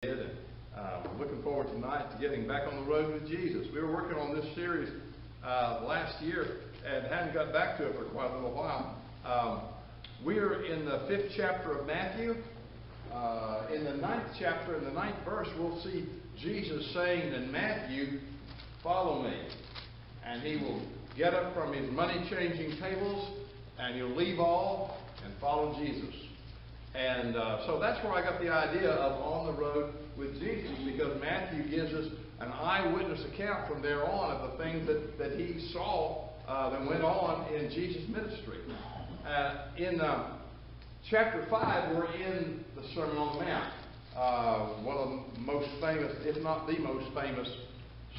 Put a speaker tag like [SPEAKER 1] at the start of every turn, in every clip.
[SPEAKER 1] And we're looking forward tonight to getting back on the road with Jesus. We were working on this series last year and hadn't got back to it for quite a little while. We're in the 5th chapter of Matthew. In the 9th chapter, in the 9th verse, we'll see Jesus saying in Matthew, "Follow me." And he will get up from his money-changing tables and he'll leave all and follow Jesus. And so that's where I got the idea of on the road with Jesus, because Matthew gives us an eyewitness account from there on of the things that he saw that went on in Jesus' ministry. In chapter 5, we're in the Sermon on the Mount, one of the most famous, if not the most famous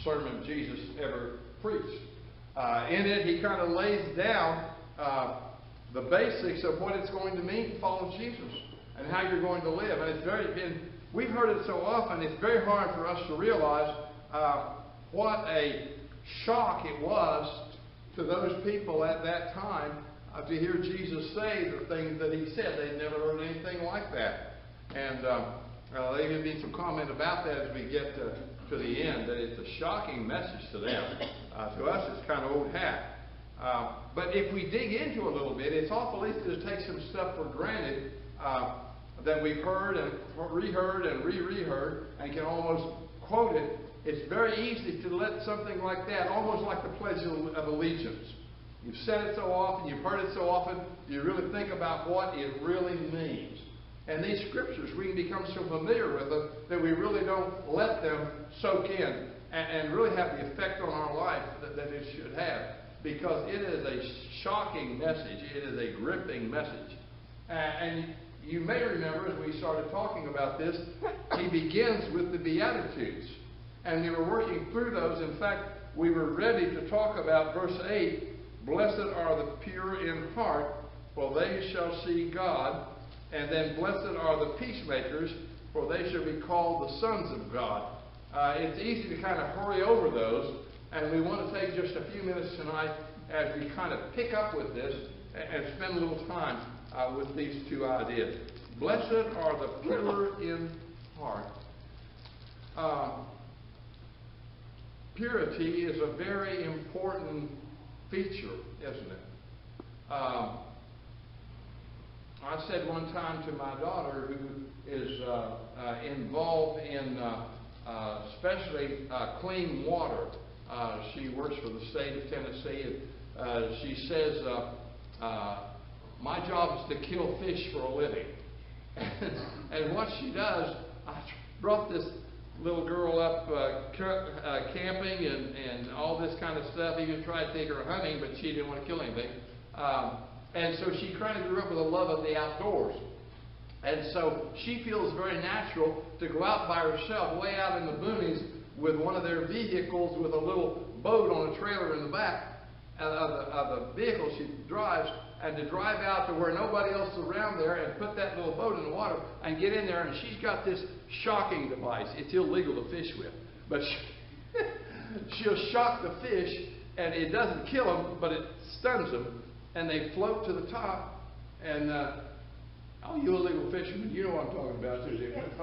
[SPEAKER 1] sermon Jesus ever preached. In it, he kind of lays down the basics of what it's going to mean to follow Jesus and how you're going to live. And we've heard it so often, it's very hard for us to realize what a shock it was to those people at that time to hear Jesus say the things that he said. They'd never heard anything like that. And there may be some comment about that as we get to the end, that it's a shocking message to them. To us, it's kind of old hat. But if we dig into a little bit, it's awful easy to take some stuff for granted that we've heard and reheard and re-reheard and can almost quote it. It's very easy to let something like that, almost like the Pledge of Allegiance. You've said it so often, you've heard it so often, you really think about what it really means. And these scriptures, we can become so familiar with them that we really don't let them soak in and really have the effect on our life that it should have. Because it is a shocking message. It is a gripping message. And you may remember, as we started talking about this, he begins with the Beatitudes. And we were working through those. In fact, we were ready to talk about verse 8, "Blessed are the pure in heart, for they shall see God." And then, "Blessed are the peacemakers, for they shall be called the sons of God." It's easy to kind of hurry over those. And we want to take just a few minutes tonight as we kind of pick up with this and spend a little time with these two ideas. Blessed are the pure in heart. Purity is a very important feature, isn't it? I said one time to my daughter, who is involved in especially clean water. She works for the state of Tennessee, and she says, "My job is to kill fish for a living." And what she does, I brought this little girl up camping and all this kind of stuff, even tried to take her hunting, but she didn't want to kill anything. And so she kind of grew up with a love of the outdoors. And so she feels very natural to go out by herself, way out in the boonies, with one of their vehicles with a little boat on a trailer in the back of the vehicle she drives, and to drive out to where nobody else is around there and put that little boat in the water and get in there. And she's got this shocking device. It's illegal to fish with, but she'll shock the fish, and it doesn't kill them, but it stuns them, and they float to the top. And oh, you illegal fishermen, you know what I'm talking about.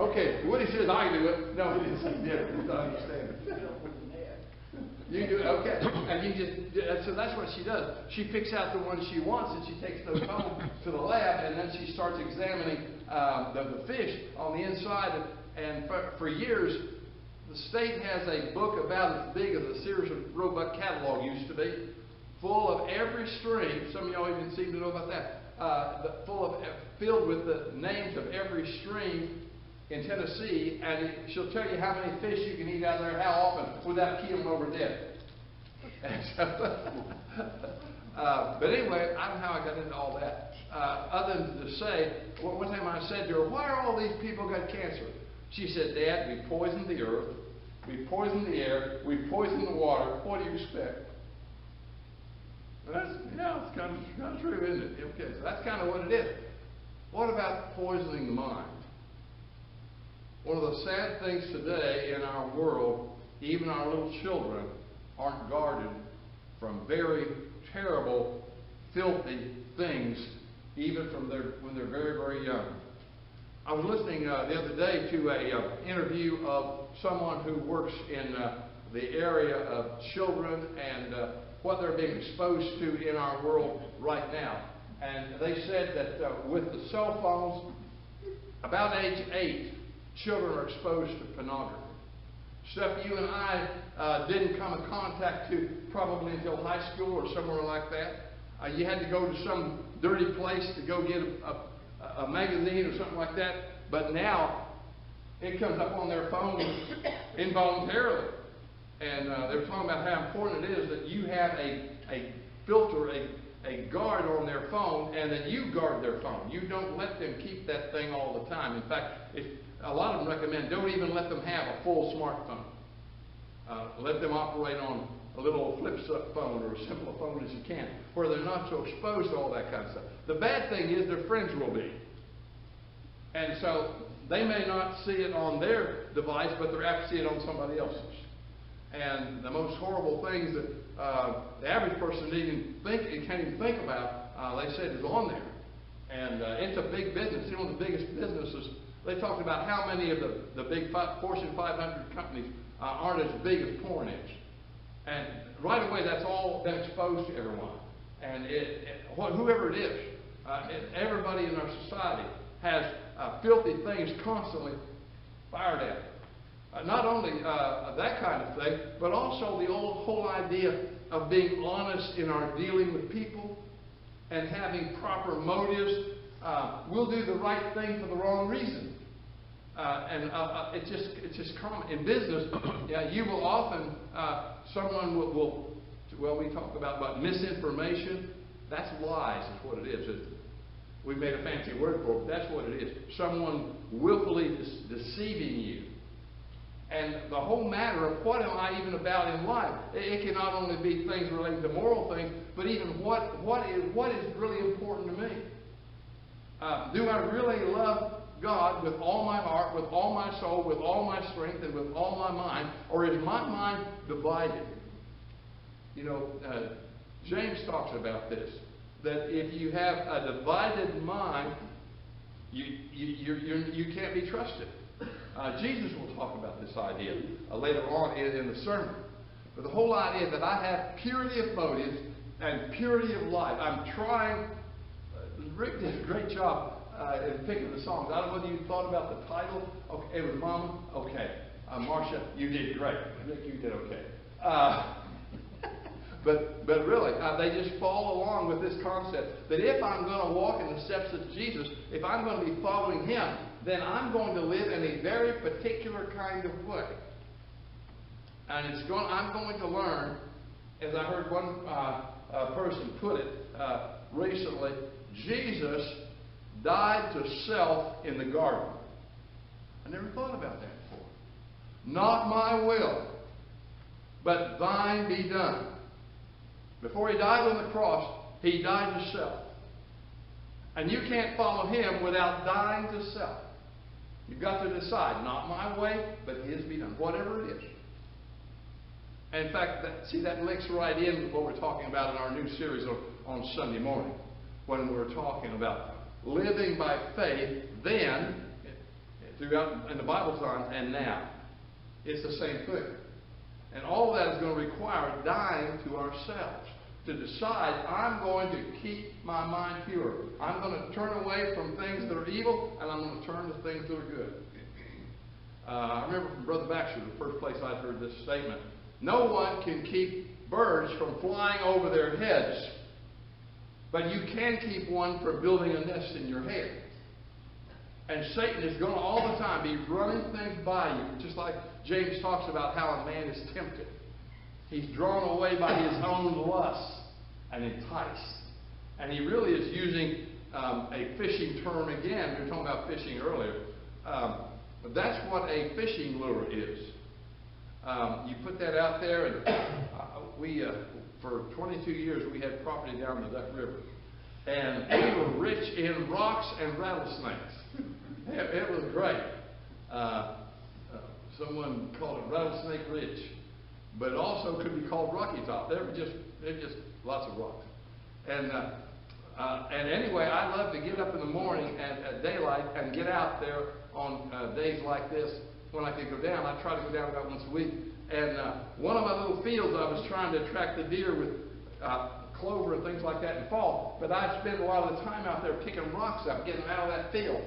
[SPEAKER 1] Okay, Woody says I do it. No, he didn't say he did it. He thought he understand it. You do it, okay. And you just, so that's what she does. She picks out the ones she wants, and she takes those home to the lab, and then she starts examining the fish on the inside. And for years, the state has a book about as big as the Sears and Roebuck catalog used to be, full of every stream. Some of y'all even seem to know about that. Filled with the names of every stream in Tennessee, and she'll tell you how many fish you can eat out there, how often, without killing them over dead. But anyway, I don't know how I got into all that. Other than to say, one time I said to her, "Why are all these people got cancer?" She said, "Dad, we poisoned the earth, we poisoned the air, we poisoned the water. What do you expect?" That's, it's kind of true, isn't it? Okay, so that's kind of what it is. What about poisoning the mind? One of the sad things today in our world, even our little children aren't guarded from very terrible, filthy things, even from when they're very, very young. I was listening the other day to a interview of someone who works in the area of children and what they're being exposed to in our world right now. And they said that with the cell phones, about age 8, children are exposed to pornography. Stuff you and I didn't come in contact to probably until high school or somewhere like that. You had to go to some dirty place to go get a magazine or something like that. But now it comes up on their phone involuntarily. And they were talking about how important it is that you have a filter, a guard on their phone, and that you guard their phone. You don't let them keep that thing all the time. In fact, a lot of them recommend don't even let them have a full smartphone. Let them operate on a little flip phone or as simple a phone as you can, where they're not so exposed to all that kind of stuff. The bad thing is their friends will be. And so they may not see it on their device, but they're apt to see it on somebody else's. And the most horrible things that the average person can't even think about, they said, is on there. And it's a big business. One of the biggest businesses. They talked about how many of the big Fortune 500 companies aren't as big as porn is. And right away, that's all been exposed to everyone. And whoever it is, everybody in our society has filthy things constantly fired at them. Not only that kind of thing, but also the whole idea of being honest in our dealing with people and having proper motives. We'll do the right thing for the wrong reason. It's just common. In business, you will often, someone will, we talk about misinformation. That's lies is what it is. We've made a fancy word for it, but that's what it is. Someone willfully deceiving you. And the whole matter of what am I even about in life? It can not only be things relating to moral things, but even what is really important to me. Do I really love God with all my heart, with all my soul, with all my strength, and with all my mind? Or is my mind divided? James talks about this. That if you have a divided mind, you can't be trusted. Jesus will talk about this idea later on in the sermon. But the whole idea that I have purity of motives and purity of life. I'm trying. Rick did a great job in picking the songs. I don't know whether you thought about the title. Okay, it was Mama. Okay. Marcia, you did great. Rick, you did okay. But really, they just fall along with this concept that if I'm going to walk in the steps of Jesus, if I'm going to be following Him, then I'm going to live in a very particular kind of way. And I'm going to learn, as I heard one person put it recently, Jesus died to self in the garden. I never thought about that before. Not my will, but thine be done. Before He died on the cross, He died to self. And you can't follow Him without dying to self. You've got to decide, not my way, but His be done, whatever it is. And in fact, that links right in with what we're talking about in our new series on Sunday morning, when we're talking about living by faith then, throughout in the Bible times, and now. It's the same thing. And all of that is going to require dying to ourselves. To decide, I'm going to keep my mind pure. I'm going to turn away from things that are evil, and I'm going to turn to things that are good. I remember from Brother Baxter, the first place I'd heard this statement. No one can keep birds from flying over their heads, but you can keep one from building a nest in your head. And Satan is going to all the time be running things by you, just like James talks about how a man is tempted. He's drawn away by his own lust and enticed. And he really is using a fishing term again. We were talking about fishing earlier. But that's what a fishing lure is. You put that out there, and for 22 years, we had property down the Duck River. And we were rich in rocks and rattlesnakes. It was great. Someone called it Rattlesnake Ridge. But it also could be called Rocky Top. There were just lots of rocks. And And anyway, I love to get up in the morning at daylight and get out there on days like this when I could go down. I try to go down about once a week. And one of my little fields, I was trying to attract the deer with clover and things like that in fall. But I'd spend a lot of the time out there picking rocks up, getting them out of that field.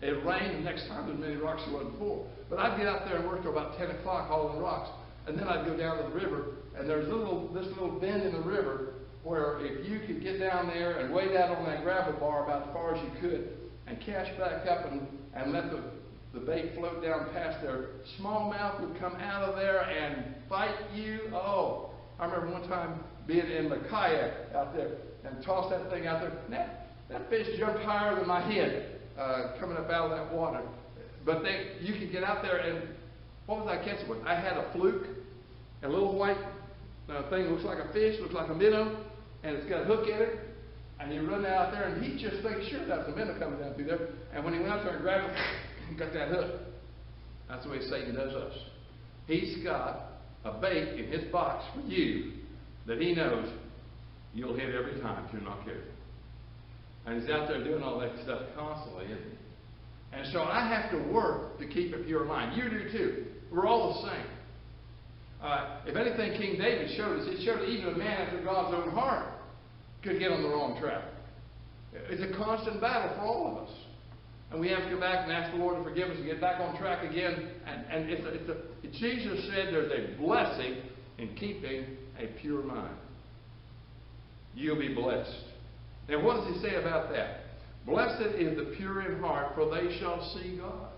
[SPEAKER 1] It rained, the next time there's many rocks there wasn't before. But I'd get out there and work till about 10 o'clock hauling rocks. And then I'd go down to the river, and there's this little bend in the river where if you could get down there and wade out on that gravel bar about as far as you could and catch back up and let the bait float down past there, smallmouth would come out of there and fight you. Oh, I remember one time being in my kayak out there and tossed that thing out there. And that fish jumped higher than my head coming up out of that water. But you could get out there and what was I catching with? I had a fluke, a little white thing, looks like a fish, looks like a minnow, and it's got a hook in it. And you run out there, and he just thinks, sure, that's a minnow coming down through there. And when he went out there and grabbed it, he got that hook. That's the way Satan does us. He's got a bait in his box for you that he knows you'll hit every time if you're not careful. And he's out there doing all that stuff constantly, isn't he? And so I have to work to keep a pure mind. You do too. We're all the same. If anything, King David showed us, it showed that even a man after God's own heart could get on the wrong track. It's a constant battle for all of us. And we have to go back and ask the Lord to forgive us and get back on track again. And Jesus said there's a blessing in keeping a pure mind. You'll be blessed. Now what does he say about that? Blessed is the pure in heart, for they shall see God.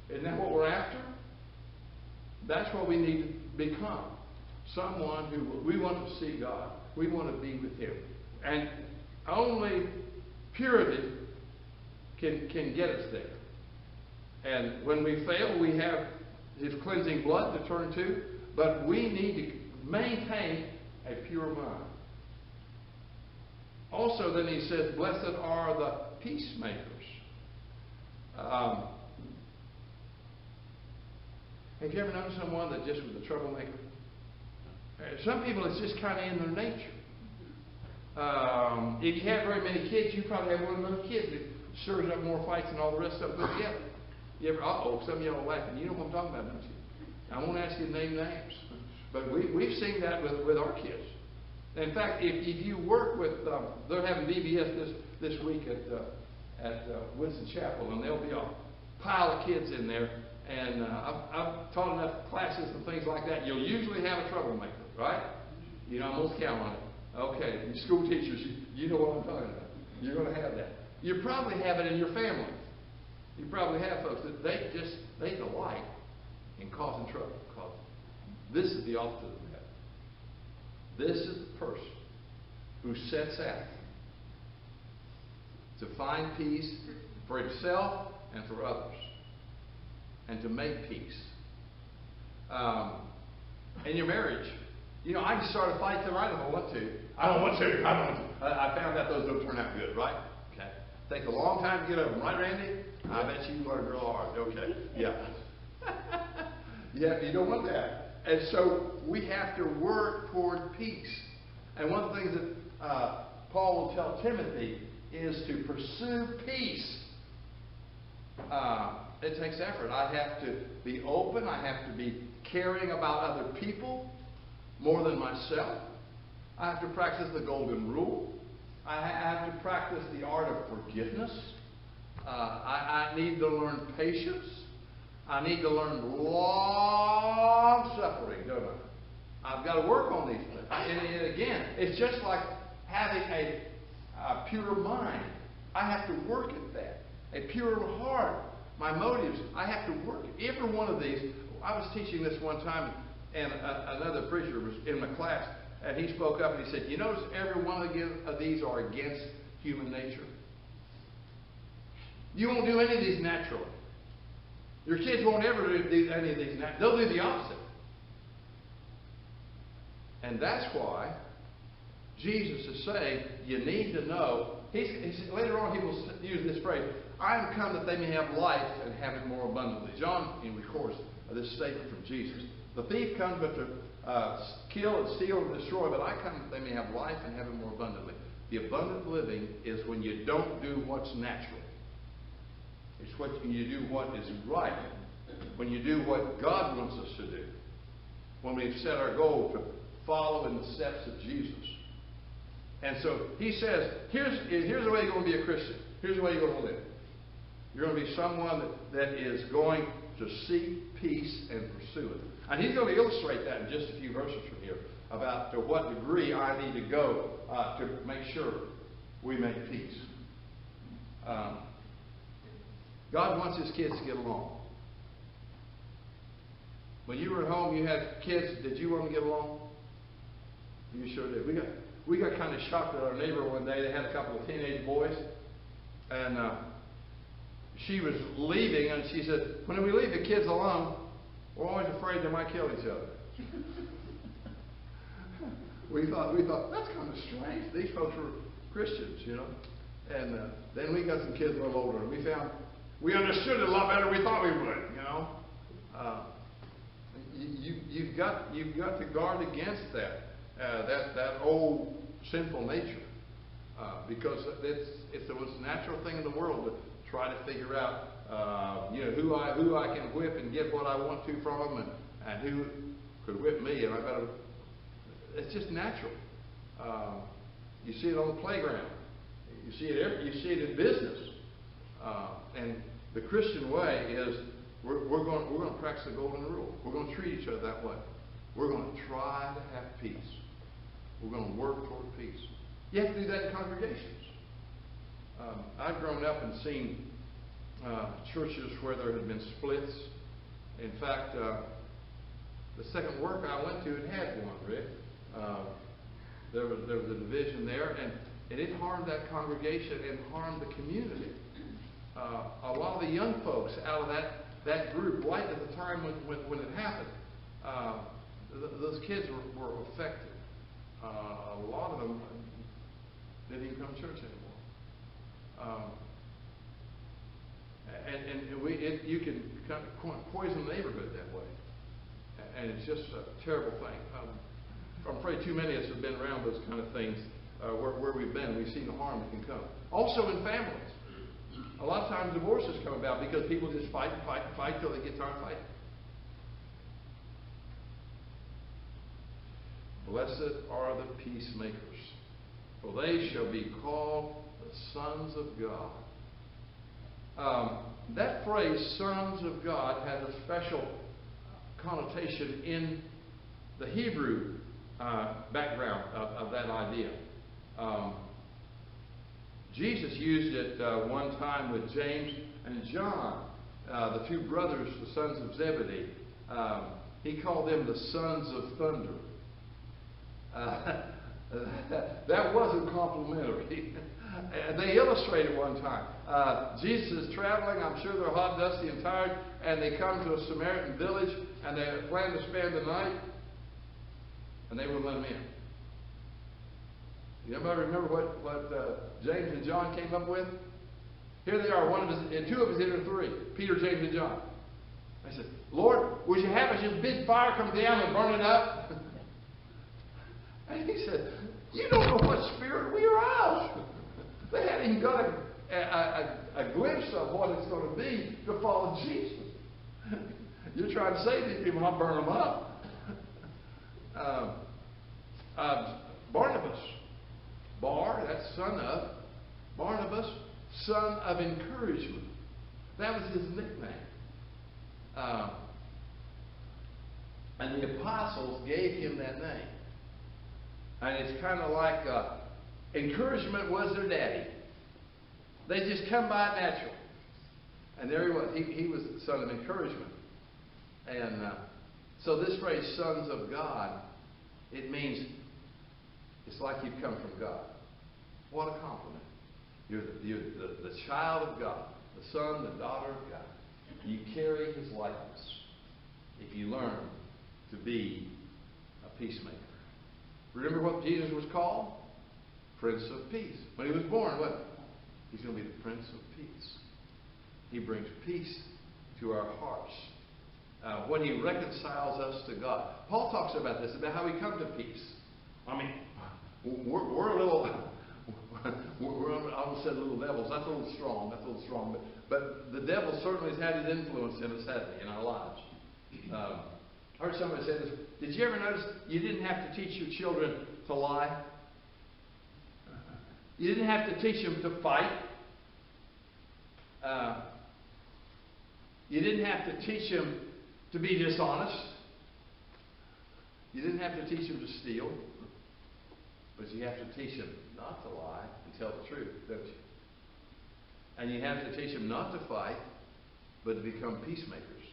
[SPEAKER 1] Isn't that what we're after? That's what we need to become. Someone who we want to see God. We want to be with Him. And only purity can get us there. And when we fail, we have His cleansing blood to turn to. But we need to maintain a pure mind. Also, then he says, blessed are the peacemakers. Have you ever known someone that just was a troublemaker? Some people, it's just kind of in their nature. If you have very many kids, you probably have one of those kids that stirs up more fights than all the rest of them put together. You ever? Some of y'all are laughing. You know what I'm talking about, don't you? I won't ask you to name names, but we've seen that with our kids. In fact, if you work with, they're having VBS this week at Winston Chapel, and there'll be a pile of kids in there. And I've taught enough classes and things like that. You'll usually have a troublemaker, right? You know, I'm going to count on it. Okay, you school teachers, you know what I'm talking about. You're going to have that. You probably have it in your family. You probably have folks that they delight in causing trouble. This is the opposite of that. This is the person who sets out to find peace for himself and for others, and to make peace. In your marriage, you know, I can start a fight tonight if I want to. I don't want to. I found out those don't turn out good, right? Okay. Takes a long time to get over them, right, Randy? I bet you learned real hard. Okay. Yeah. Yeah, you don't want that. And so we have to work toward peace. And one of the things that Paul will tell Timothy is to pursue peace. It takes effort. I have to be open. I have to be caring about other people more than myself. I have to practice the golden rule. I have to practice the art of forgiveness. I need to learn patience. I need to learn long suffering, don't I? I've got to work on these things. And again, it's just like having a pure mind. I have to work at that. A pure heart. My motives, I have to work. Every one of these, I was teaching this one time, and another preacher was in my class, and he spoke up and he said, you notice every one of these are against human nature. You won't do any of these naturally. Your kids won't ever do any of these naturally. They'll do the opposite. And that's why Jesus is saying, you need to know. Later on, he will use this phrase, I am come that they may have life and have it more abundantly. John records this statement from Jesus. The thief comes but to kill and steal and destroy, but I come that they may have life and have it more abundantly. The abundant living is when you don't do what's natural. It's when you do what is right. When you do what God wants us to do. When we've set our goal to follow in the steps of Jesus. And so he says, here's the way you're going to be a Christian. Here's the way you're going to live. You're going to be someone that is going to seek peace and pursue it. And he's going to illustrate that in just a few verses from here about to what degree I need to go to make sure we make peace. God wants his kids to get along. When you were at home, you had kids. Did you want to get along? You sure did. We got kind of shocked at our neighbor one day. They had a couple of teenage boys, and she was leaving, and she said, "When we leave the kids alone, we're always afraid they might kill each other." we thought that's kind of strange. These folks were Christians, you know. And then we got some kids a little older, and we understood it a lot better than we thought we would, you know. You've got to guard against that old sinful nature, because it's the most natural thing in the world to try to figure out who I can whip and get what I want to from them, and who could whip me, and I better. It's just natural. You see it on the playground. You see it in business, and the Christian way is we're going to practice the golden rule. We're going to treat each other that way. We're going to try to have peace. We're going to work toward peace. You have to do that in congregations. I've grown up and seen churches where there had been splits. In fact, the second work I went to had one, Rick. There was a division there, and it harmed that congregation and harmed the community. A lot of the young folks out of that group, right at the time when it happened, those kids were affected. A lot of them didn't even come to church anymore. You can kind of poison the neighborhood that way. And it's just a terrible thing. I'm afraid too many of us have been around those kind of things where we've been. We've seen the harm that can come. Also in families. A lot of times divorces come about because people just fight till they get tired of fighting. Blessed are the peacemakers, for they shall be called the sons of God. That phrase, sons of God, has a special connotation in the Hebrew background of that idea. Jesus used it one time with James and John, the two brothers, the sons of Zebedee. He called them the sons of thunder. That wasn't complimentary. They illustrated one time. Jesus is traveling. I'm sure they're hot, dusty, and tired. And they come to a Samaritan village, and they plan to spend the night. And they wouldn't let them in. You remember what James and John came up with? Here they are, and two of us enter three. Peter, James, and John. I said, "Lord, would you have us just bid fire come down and burn it up?" And he said, "You don't know what spirit we are of." They hadn't even got a glimpse of what it's going to be to follow Jesus. You're trying to say to these people, "I'll burn them up." Barnabas. Bar, that's son of. Barnabas, son of encouragement. That was his nickname. And the apostles gave him that name. And it's kind of like encouragement was their daddy. They just come by it natural. And there he was. He was the son of encouragement. And so this phrase, sons of God, it means it's like you've come from God. What a compliment. You're the child of God, the son, the daughter of God. You carry his likeness if you learn to be a peacemaker. Remember what Jesus was called? Prince of Peace. When he was born, what? He's going to be the Prince of Peace. He brings peace to our hearts. When he reconciles us to God. Paul talks about this, about how we come to peace. I mean, we're a little I almost said little devils. That's a little strong. That's a little strong. But the devil certainly has had his influence in us, hasn't he, in our lives? I heard somebody say this. Did you ever notice you didn't have to teach your children to lie? You didn't have to teach them to fight. You didn't have to teach them to be dishonest. You didn't have to teach them to steal. But you have to teach them not to lie and tell the truth, don't you? And you have to teach them not to fight, but to become peacemakers.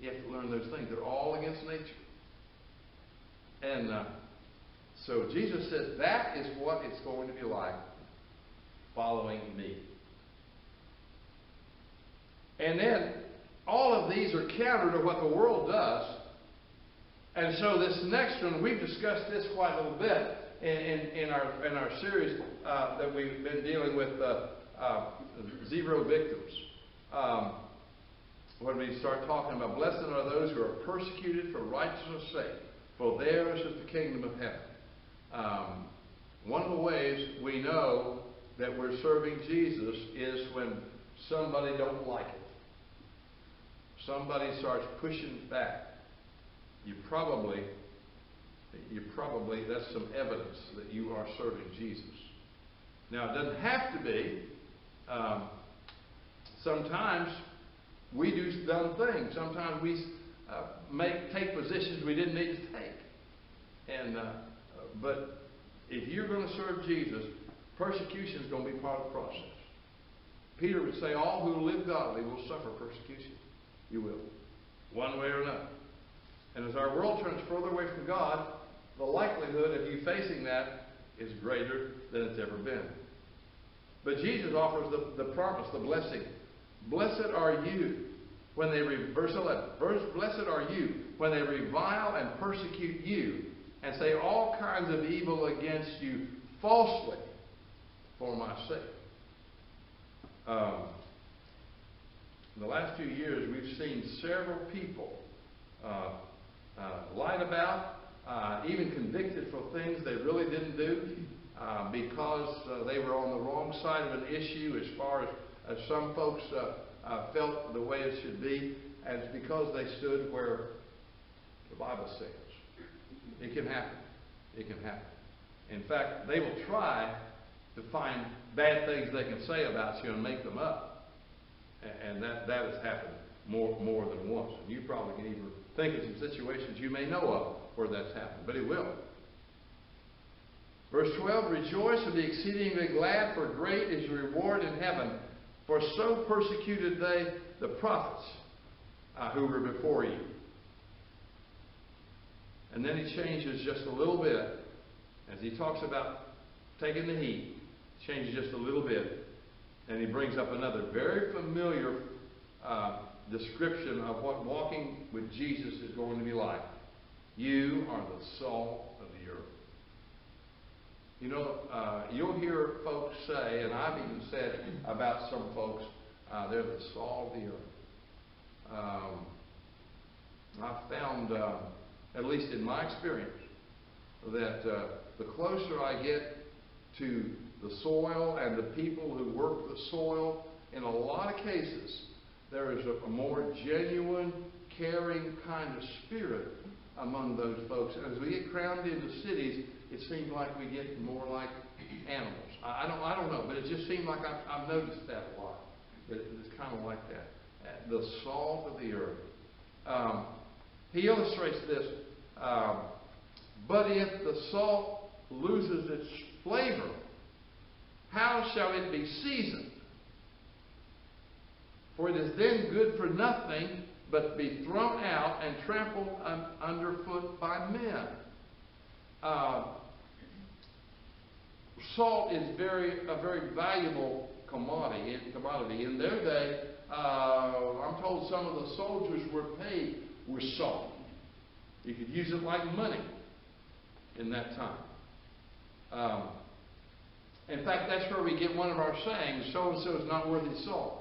[SPEAKER 1] You have to learn those things. They're all against nature. And so Jesus says that is what it's going to be like following me. And then all of these are counter to what the world does. And so this next one, we've discussed this quite a little bit in our series that we've been dealing with zero victims. When we start talking about blessed are those who are persecuted for righteousness' sake, for theirs is the kingdom of heaven. One of the ways we know that we're serving Jesus is when somebody don't like it. Somebody starts pushing back. You probably, that's some evidence that you are serving Jesus. Now, it doesn't have to be. Sometimes we do dumb things. Sometimes we take positions we didn't need to take. But if you're going to serve Jesus, persecution is going to be part of the process. Peter would say, all who live godly will suffer persecution. You will, one way or another. And as our world turns further away from God, the likelihood of you facing that is greater than it's ever been. But Jesus offers the promise, the blessing. Blessed are you when they, verse 11, blessed are you when they revile and persecute you and say all kinds of evil against you falsely for my sake. In the last few years, we've seen several people lied about, even convicted for things they really didn't do because they were on the wrong side of an issue as far as some folks felt the way it should be, and it's because they stood where the Bible says. It can happen. It can happen. In fact, they will try to find bad things they can say about you and make them up. And that has happened more than once. And you probably can even think of some situations you may know of where that's happened. But it will. Verse 12, rejoice and be exceedingly glad, for great is your reward in heaven. For so persecuted they the prophets who were before you. And then he changes just a little bit. As he talks about taking the heat, changes just a little bit. And he brings up another very familiar description of what walking with Jesus is going to be like. You are the salt of the earth. You know, you'll hear folks say, and I've even said about some folks, they're the salt of the earth. I've found, at least in my experience, that the closer I get to the soil and the people who work the soil, in a lot of cases, there is a more genuine, caring kind of spirit among those folks. As we get crammed into cities, it seems like we get more like animals. I don't know, but it just seems like I've noticed that a lot. That it's kind of like that. The salt of the earth. He illustrates this. But if the salt loses its flavor, how shall it be seasoned? For it is then good for nothing but to be thrown out and trampled underfoot by men. Salt is a very valuable commodity. In their day, I'm told some of the soldiers were paid with salt. You could use it like money in that time. In fact, that's where we get one of our sayings, so-and-so is not worthy of salt.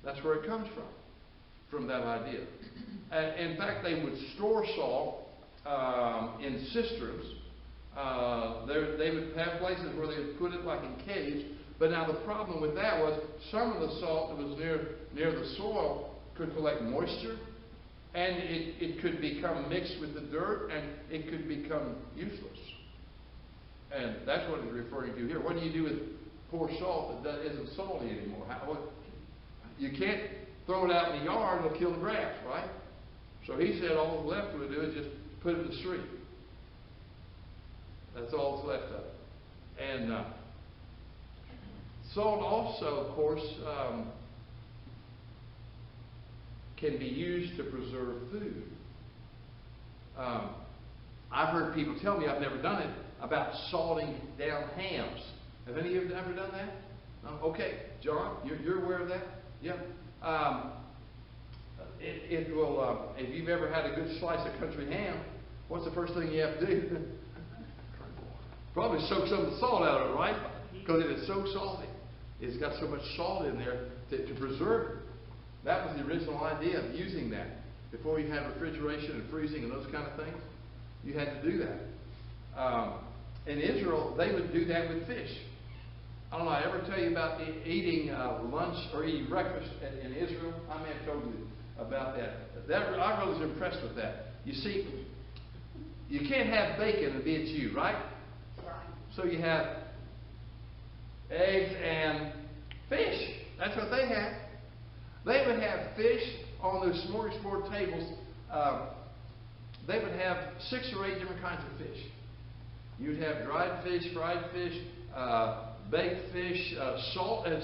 [SPEAKER 1] That's where it comes from that idea. In fact, they would store salt in cisterns They would have places where they would put it like in caves. But now the problem with that was some of the salt that was near the soil could collect moisture, and it could become mixed with the dirt, and it could become useless. And that's what it's referring to here. What do you do with poor salt that isn't salty anymore? You can't throw it out in the yard, it'll kill the grass, right? So he said all that's left to do is just put it in the street. That's all that's left of it. And salt also, of course, can be used to preserve food. I've heard people tell me, I've never done it, about salting down hams. Have any of you ever done that? No? Okay, John, you're aware of that? Yeah. It will, if you've ever had a good slice of country ham, what's the first thing you have to do? Probably soak some of the salt out of it, right? Because it is so salty. It's got so much salt in there to preserve it. That was the original idea of using that. Before you had refrigeration and freezing and those kind of things, you had to do that. In Israel, they would do that with fish. I don't know, I ever tell you about eating lunch or eating breakfast in Israel? I may have told you about that. I was impressed with that. You see, you can't have bacon and be a Jew, right? So you have eggs and fish. That's what they had. They would have fish on those smorgasbord tables. They would have 6 or 8 different kinds of fish. You'd have dried fish, fried fish, baked fish, salted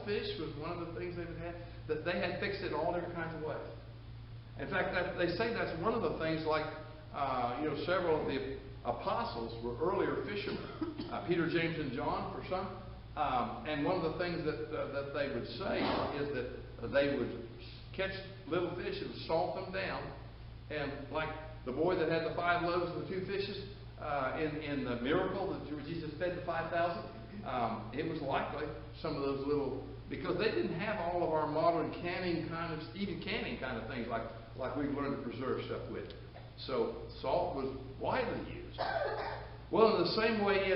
[SPEAKER 1] fish was one of the things they would have. That they had fixed it all different kinds of ways. In fact, they say that's one of the things. Like several of the apostles were earlier fishermen. Peter, James, and John, for some. And one of the things that they would say is that they would catch little fish and salt them down. And like the boy that had the 5 loaves and the 2 fishes in the miracle that Jesus fed the 5,000, it was likely some of those little, because they didn't have all of our modern canning kind of things like we've learned to preserve stuff with. So salt was widely used. Well, in the same way,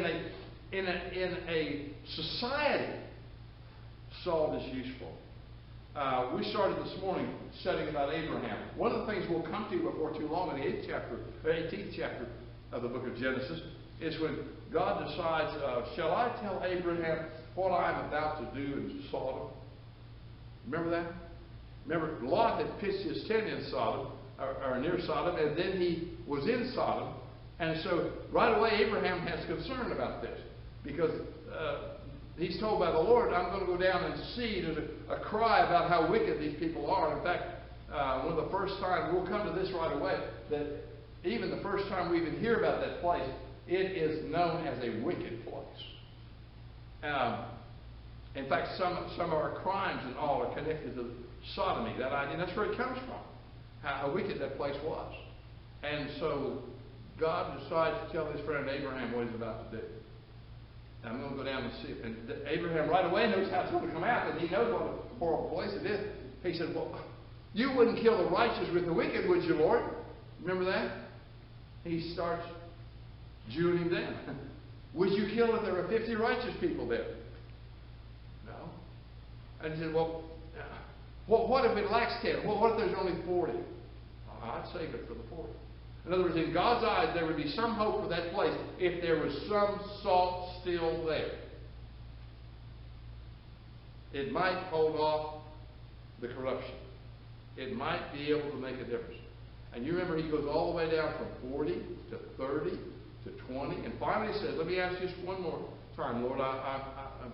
[SPEAKER 1] in a society, salt is useful. We started this morning studying about Abraham. One of the things we'll come to before too long in the 18th chapter of the book of Genesis is when God decides, shall I tell Abraham what I'm about to do in Sodom? Remember that? Remember, Lot had pitched his tent in Sodom, or near Sodom, and then he was in Sodom. And so right away Abraham has concern about this, because he's told by the Lord, I'm going to go down and see. There's a cry about how wicked these people are. In fact, one of the first times, we'll come to this right away, that even the first time we even hear about that place, it is known as a wicked place. In fact, some of our crimes and all are connected to sodomy, that idea. That's where it comes from, how wicked that place was. And so God decides to tell his friend Abraham what he's about to do. I'm going to go down and see it. And Abraham right away knows how it's going to come out, and he knows what a horrible place it is. He said, well, you wouldn't kill the righteous with the wicked, would you, Lord? Remember that? He starts Jewing him down. Would you kill if there were 50 righteous people there? No. And he said, well, what if it lacks 10? Well, what if there's only 40? I'd save it for the 40. In other words, in God's eyes, there would be some hope for that place if there was some salt still there. It might hold off the corruption. It might be able to make a difference. And you remember he goes all the way down from 40 to 30 to 20. And finally he says, let me ask you just one more time, Lord.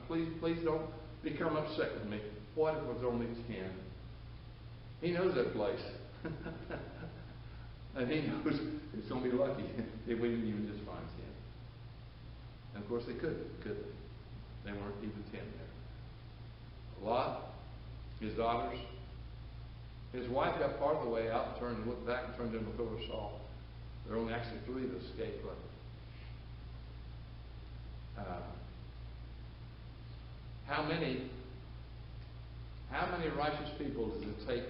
[SPEAKER 1] Please don't become upset with me. What if it was only 10? He knows that place. And he knows it's going to be lucky if we didn't even just find 10. And of course they couldn't, could they? They weren't even 10 there. Lot, his daughters, his wife got part of the way out and turned and looked back and turned into a pillar of salt. There were only actually 3 that escaped. How many righteous people does it take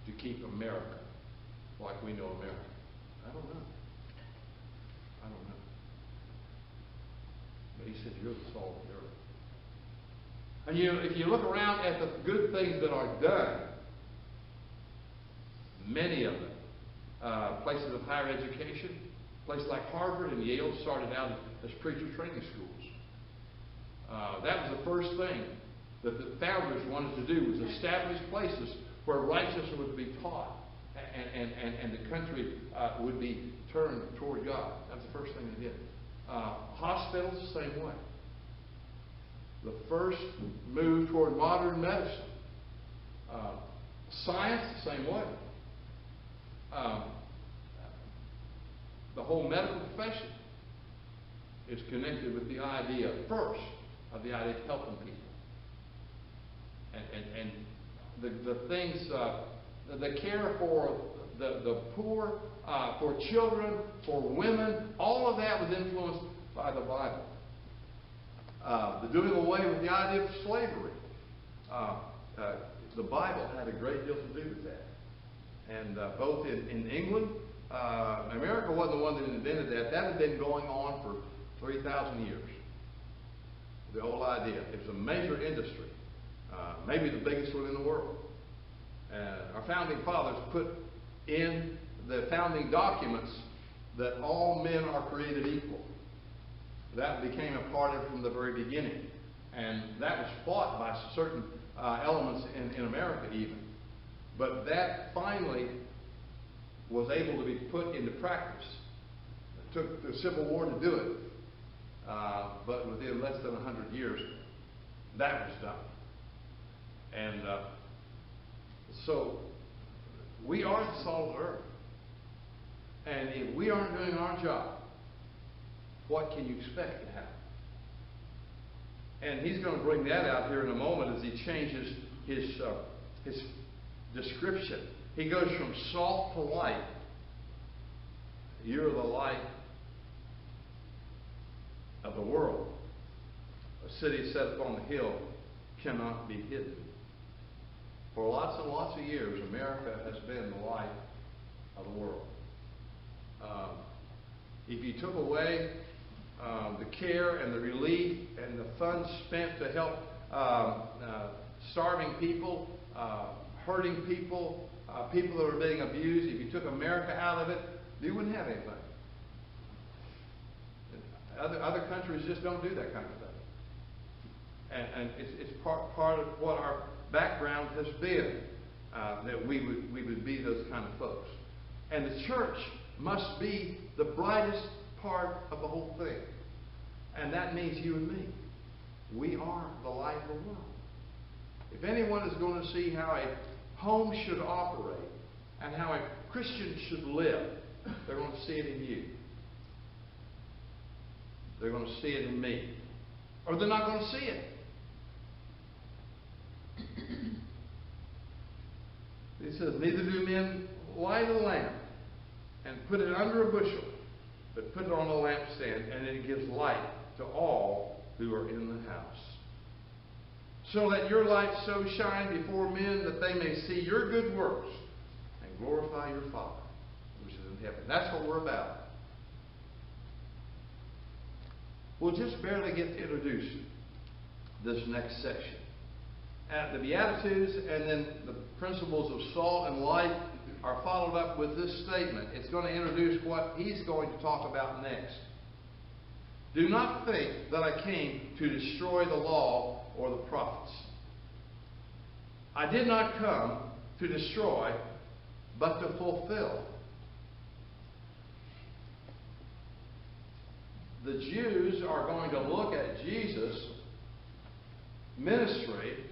[SPEAKER 1] to keep America like we know America? I don't know. He said, you're the salt of the earth. And if you look around at the good things that are done, many of them, places of higher education, places like Harvard and Yale started out as preacher training schools. That was the first thing that the founders wanted to do, was establish places where righteousness would be taught and the country would be turned toward God. That's the first thing they did. Hospitals, the same way. The first move toward modern medicine. Science, the same way. The whole medical profession is connected with the idea, first, of the idea of helping people. And the things, the care for the poor, for children, for women, all of that was influenced by the Bible. The doing away with the idea of slavery. The Bible had a great deal to do with that. And both in England, America wasn't the one that invented that. That had been going on for 3,000 years. The whole idea. It was a major industry. Maybe the biggest one in the world. Our founding fathers put in the founding documents that all men are created equal. That became a part of it from the very beginning. And that was fought by certain elements in America even. But that finally was able to be put into practice. It took the Civil War to do it. But within less than 100 years, that was done. And so we are the salt of the earth. And if we aren't doing our job, what can you expect to happen? And he's going to bring that out here in a moment as he changes his description. He goes from salt to light. You're the light of the world. A city set upon the hill cannot be hidden. For lots and lots of years, America has been the light of the world. If you took away the care and the relief and the funds spent to help starving people, hurting people, people that are being abused, if you took America out of it, you wouldn't have anything. Other countries just don't do that kind of thing. And it's part of what our background has been, that we would be those kind of folks. And the church must be the brightest part of the whole thing. And that means you and me. We are the light of the world. If anyone is going to see how a home should operate and how a Christian should live, they're going to see it in you. They're going to see it in me. Or they're not going to see it. He says, neither do men light a lamp and put it under a bushel, but put it on a lampstand, and it gives light to all who are in the house. So let your light so shine before men that they may see your good works and glorify your Father, which is in heaven. That's what we're about. We'll just barely get to introduce this next section. The Beatitudes and then the principles of salt and light are followed up with this statement. It's going to introduce what he's going to talk about next. Do not think that I came to destroy the law or the prophets. I did not come to destroy, but to fulfill. The Jews are going to look at Jesus' ministry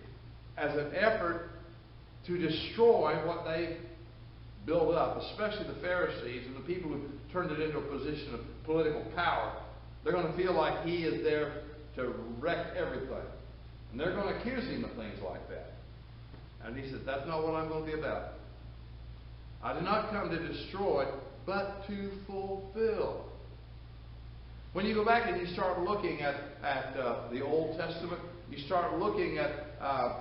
[SPEAKER 1] as an effort to destroy what they build up, especially the Pharisees and the people who turned it into a position of political power. They're going to feel like he is there to wreck everything. And they're going to accuse him of things like that. And he says, that's not what I'm going to be about. I did not come to destroy, but to fulfill. When you go back and you start looking at the Old Testament, you start looking at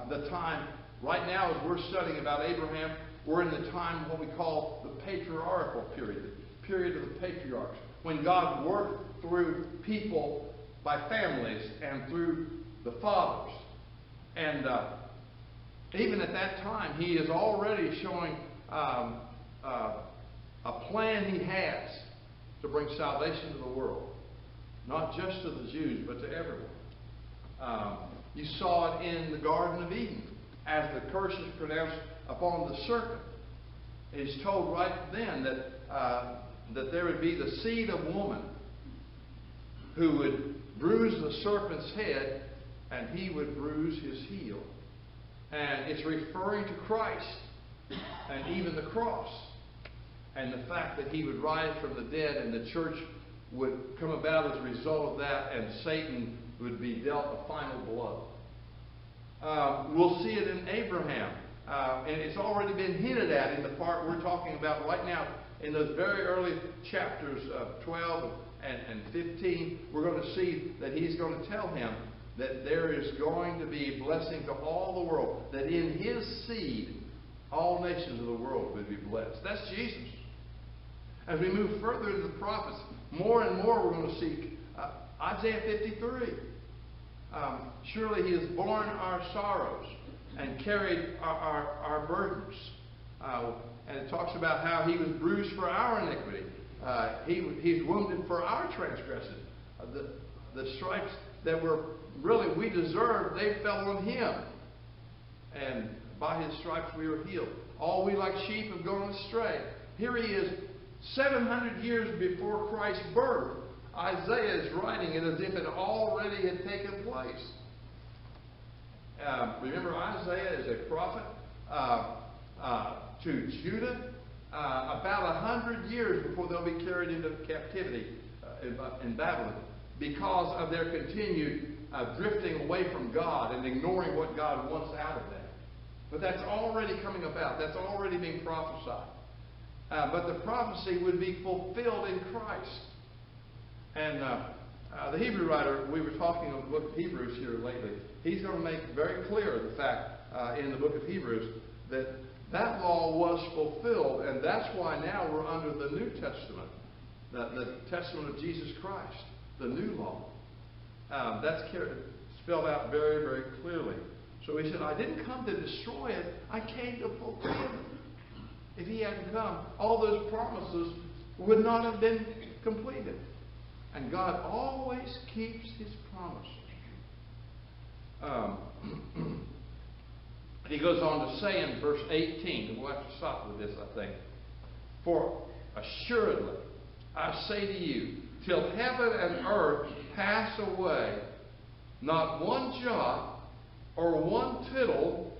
[SPEAKER 1] the time, right now as we're studying about Abraham, we're in the time what we call the patriarchal period, the period of the patriarchs, when God worked through people by families and through the fathers. And even at that time, he is already showing a plan he has to bring salvation to the world. Not just to the Jews, but to everyone. You saw it in the Garden of Eden as the curse is pronounced upon the serpent. It is told right then that there would be the seed of woman who would bruise the serpent's head and he would bruise his heel. And it's referring to Christ and even the cross and the fact that he would rise from the dead and the church would come about as a result of that, and Satan would be dealt a final blow. We'll see it in Abraham. And it's already been hinted at in the part we're talking about right now. In those very early chapters of 12 and 15, we're going to see that he's going to tell him that there is going to be a blessing to all the world, that in his seed, all nations of the world would be blessed. That's Jesus. As we move further into the prophets, more and more we're going to see Isaiah 53. Surely he has borne our sorrows and carried our burdens. And it talks about how he was bruised for our iniquity. He's wounded for our transgression. The stripes that were really we deserved, they fell on him. And by his stripes we were healed. All we like sheep have gone astray. Here he is, 700 years before Christ's birth. Isaiah is writing it as if it already had taken place. Remember, Isaiah is a prophet to Judah about 100 years before they'll be carried into captivity in Babylon because of their continued drifting away from God and ignoring what God wants out of them. But that's already coming about. That's already being prophesied. But the prophecy would be fulfilled in Christ. And the Hebrew writer, we were talking of the book of Hebrews here lately, he's going to make very clear the fact in the book of Hebrews that that law was fulfilled, and that's why now we're under the New Testament, the testament of Jesus Christ, the new law. That's spelled out very, very clearly. So he said, I didn't come to destroy it, I came to fulfill it. If he hadn't come, all those promises would not have been completed. And God always keeps his promises. He goes on to say in verse 18, and we'll have to stop with this, I think. For assuredly, I say to you, till heaven and earth pass away, not one jot or one tittle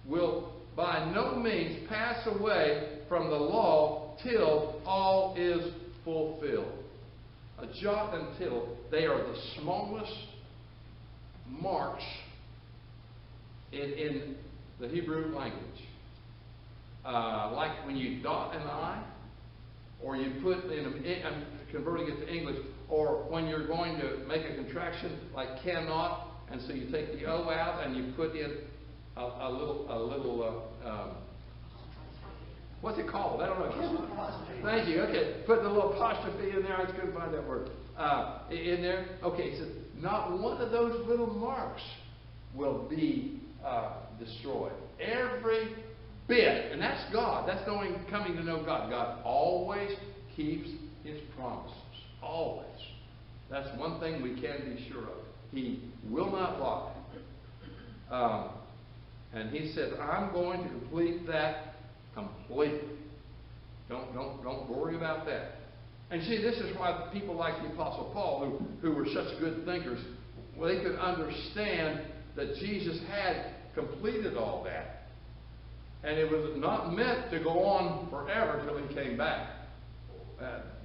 [SPEAKER 1] will by no means pass away from the law till all is fulfilled. A jot and tittle, they are the smallest marks in the Hebrew language. Like when you dot an I, or you put I'm converting it to English, or when you're going to make a contraction like cannot, and so you take the O out and you put in a little what's it called? I don't know. Thank you. Okay. Put the little apostrophe in there. I just couldn't find that word. In there. Okay. So not one of those little marks will be destroyed. Every bit. And that's God. That's coming to know God. God always keeps his promises. Always. That's one thing we can be sure of. He will not lie. And he said, I'm going to complete that completely. Don't worry about that. And see, this is why people like the Apostle Paul, who were such good thinkers, well, they could understand that Jesus had completed all that. And it was not meant to go on forever till he came back.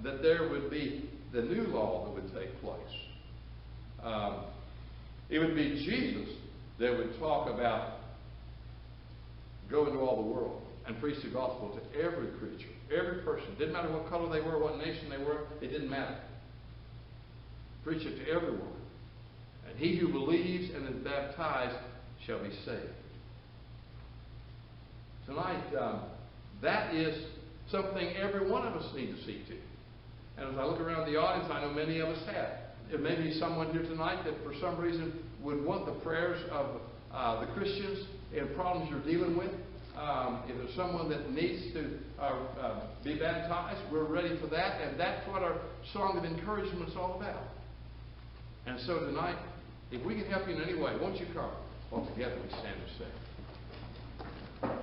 [SPEAKER 1] That there would be the new law that would take place. It would be Jesus that would talk about go into all the world and preach the gospel to every creature, every person. Didn't matter what color they were, what nation they were, it didn't matter. Preach it to everyone. And he who believes and is baptized shall be saved. Tonight, that is something every one of us need to see to. And as I look around the audience, I know many of us have. There may be someone here tonight that for some reason would want the prayers of the Christians in problems you're dealing with. If there's someone that needs to be baptized, we're ready for that. And that's what our song of encouragement is all about. And so tonight, if we can help you in any way, won't you come? All together we stand and sing.